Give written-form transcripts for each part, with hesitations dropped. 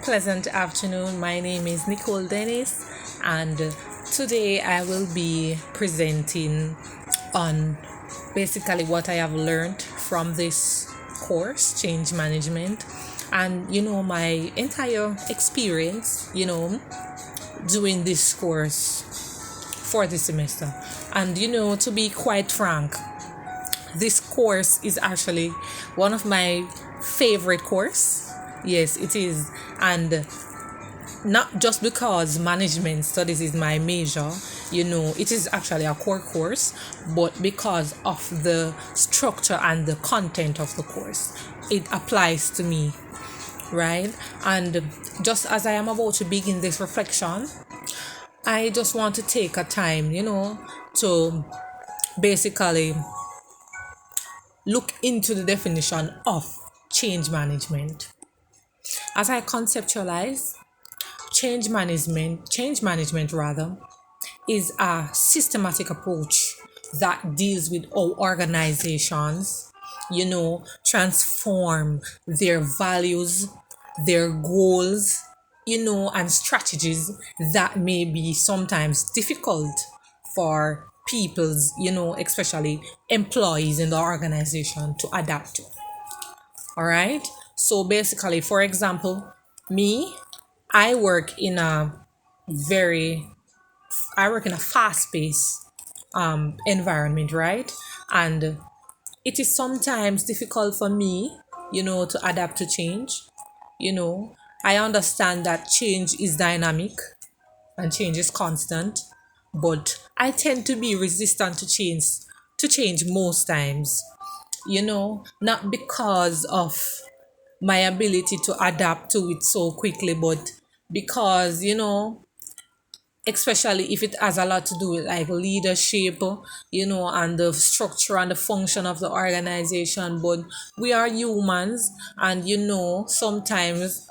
Pleasant afternoon. My name is Nicole Dennis, and today I will be presenting on basically what I have learned from this course, Change Management, and my entire experience, doing this course for the semester. And to be quite frank, this course is actually one of my favorite course. Yes, it is. And not just because management studies is my major, it is actually a core course, but because of the structure and the content of the course, it applies to me, right? And just as I am about to begin this reflection, I just want to take a time, to basically look into the definition of change management. As I conceptualize, change management rather, is a systematic approach that deals with how organizations, transform their values, their goals, and strategies that may be sometimes difficult for people's, especially employees in the organization to adapt to. All right. So basically, for example, me, I work in a very I work in a fast-paced environment, right? And it is sometimes difficult for me, to adapt to change. You know, I understand that change is dynamic and change is constant, but I tend to be resistant to change most times. Not because of my ability to adapt to it so quickly, but because especially if it has a lot to do with like leadership, and the structure and the function of the organization. But we are humans, and sometimes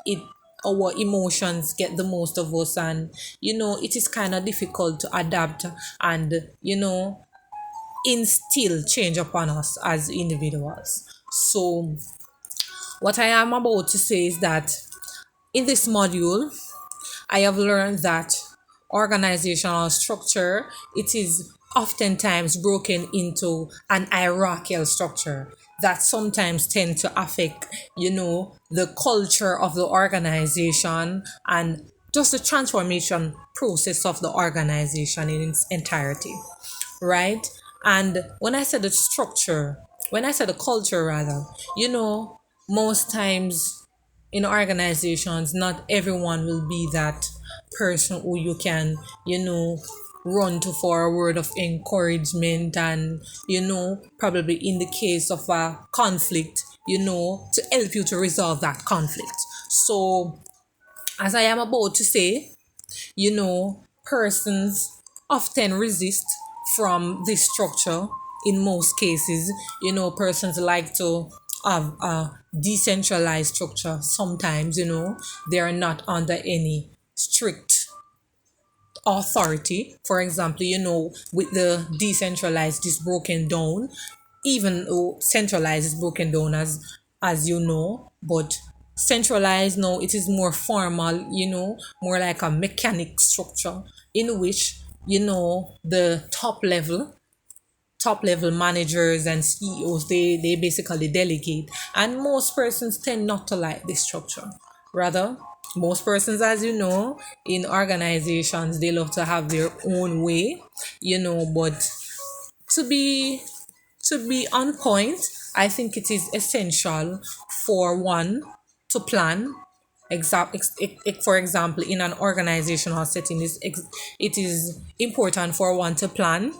our emotions get the most of us, and it is kind of difficult to adapt and instill change upon us as individuals. So what I am about to say is that in this module I have learned that organizational structure, it is oftentimes broken into an hierarchical structure that sometimes tend to affect, the culture of the organization and just the transformation process of the organization in its entirety, right? And when I said the culture rather, most times in organizations, not everyone will be that person who you can, run to for a word of encouragement, and, probably in the case of a conflict, to help you to resolve that conflict. So, as I am about to say, persons often resist from this structure in most cases. Persons like to have a decentralized structure. Sometimes, they are not under any strict authority. For example, with the decentralized is broken down, even though centralized is broken down as but centralized, no, it is more formal, more like a mechanic structure in which the top level managers and CEOs, they basically delegate, and most persons tend not to like this structure. Rather, most persons, as you know, in organizations, they love to have their own way, but to be to be on point, I think it is essential for one to plan. For example, in an organizational setting, it is important for one to plan,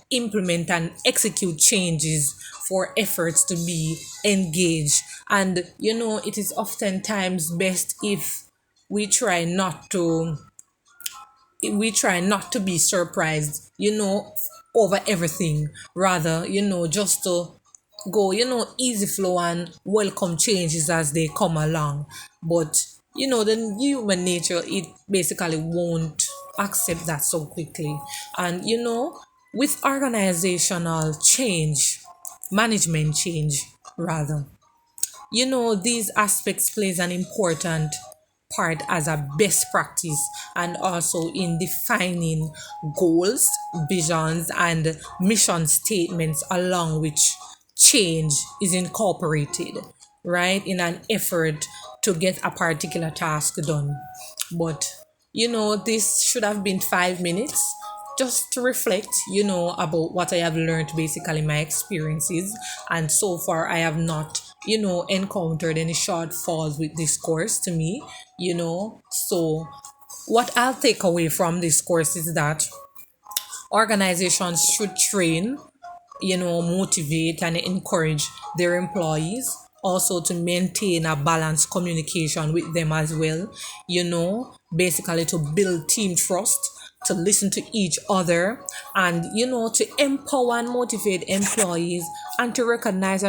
implement and execute changes for efforts to be engaged. And, it is oftentimes best if we try not to be surprised, over everything. Rather, just to go, easy flow and welcome changes as they come along. But, the human nature, it basically won't accept that so quickly. And, with organizational change, management change, rather, these aspects plays an important part as a best practice, and also in defining goals, visions, and mission statements along which change is incorporated, right, in an effort to get a particular task done. But this should have been 5 minutes just to reflect, about what I have learned, basically my experiences. And so far, I have not, encountered any shortfalls with this course to me, So, what I'll take away from this course is that organizations should train, motivate and encourage their employees, also to maintain a balanced communication with them as well, basically to build team trust, to listen to each other, and to empower and motivate employees, and to recognize